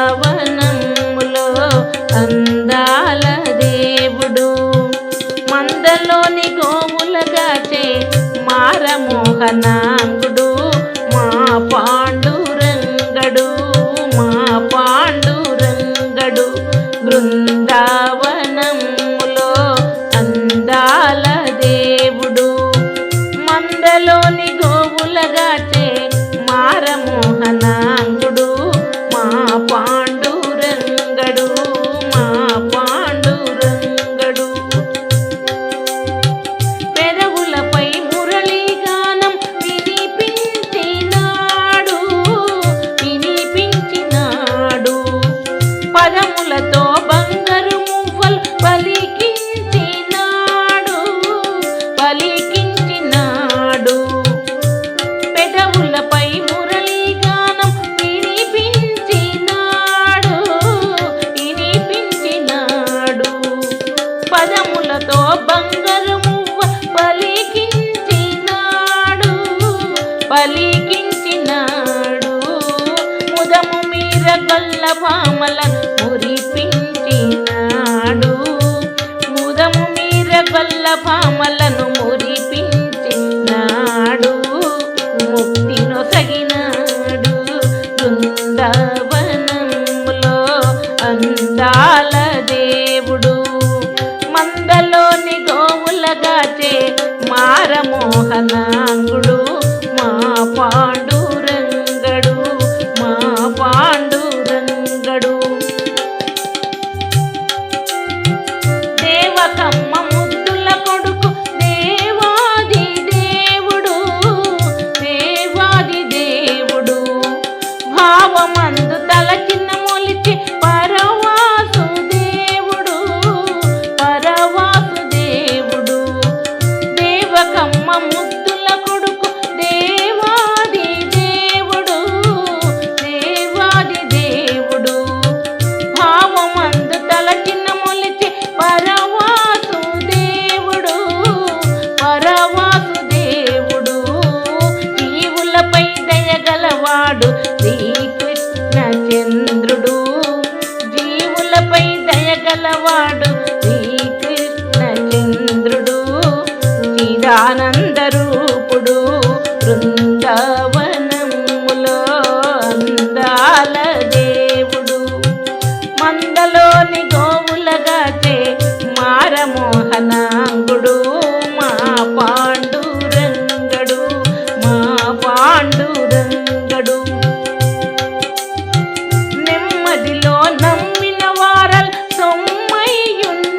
బృందావనములో అందాల దేవుడు మందలోని గోవులగాచే మారమోహనాంగుడు మా పాండురంగడు మా పాండురంగడు బృందావనములో అందాల దేవుడు మందలోని గోవులగాచే మారమోహనాంగుడు మా పాండురంగడు మా పాండురంగడు పెదవులపై మురళీగానం వినిపించినాడు పదములతో బంగారు మువ్వలు పలికించినాడు పెదవులపై మురళీగానం వినిపించినాడు పదములతో బంగారు మువ్వ పలికించినాడు ముదము మీర గొల్ల భామలను మురిపించినాడు ముదము మీర గొల్ల భామలను మురిపించినాడు ముక్తి నొసగినాడు బృందావనములో అందాల దేవుడు మందలోని గోవులగాచే మారమోహనాంగుడు మా పాండురంగడు మా పాండురంగడు దేవకమ్మ ముద్దుల కొడుకు దేవాది దేవుడు భావమందు తలచిన మొలిచి పరవాసు దేవుడు దేవకమ్మ ముద్దుల కొడుకు దేవాది దేవుడు భావమందు తలచిన మొలిచి పరవాసు దేవుడు జీవులపై దయగలవాడు శ్రీకృష్ణ చంద్రుడు జీవులపై దయగలవాడు శ్రీకృష్ణ చంద్రుడు చిదానంద రూపుడు బృందావనములో అందాల దేవుడు మందలోని గోవులగాచే మారమోహనాంగుడు మా పాండురంగడు మా పాండురంగడు నెమ్మదిలో నమ్మిన వారల్ సొమ్మయ్యున్నాడు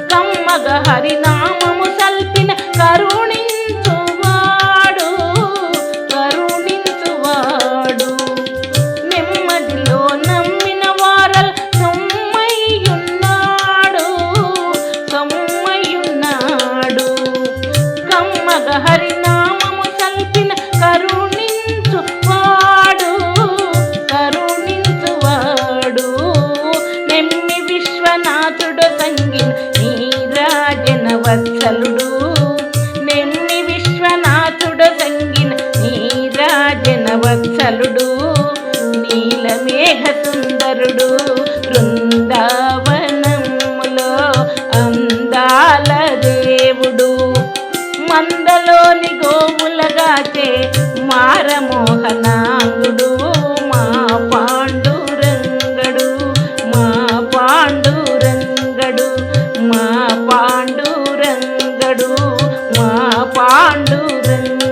కమ్మగ హరినామము సల్పిన కరుణించువాడు నెమ్మదిలో నమ్మిన వారల్ సొమ్మయ్యున్నాడు కమ్మగ హరినామము సల్పిన కరుణించువాడు నెమ్మి విశ్వనాథుడు సంగిన నీరాజన వత్సలుడు నెమ్మి విశ్వనాథుడు సంగిన నీరాజన వత్సలుడు నీలమేఘ సుందరుడు బృందావనములో అందాల దేవుడు మందలోని గోవులగాచే మారమోహనాంగుడు మా పాండురంగడు మా పాండురంగడు మా పాండురంగడు మా పాండురంగడు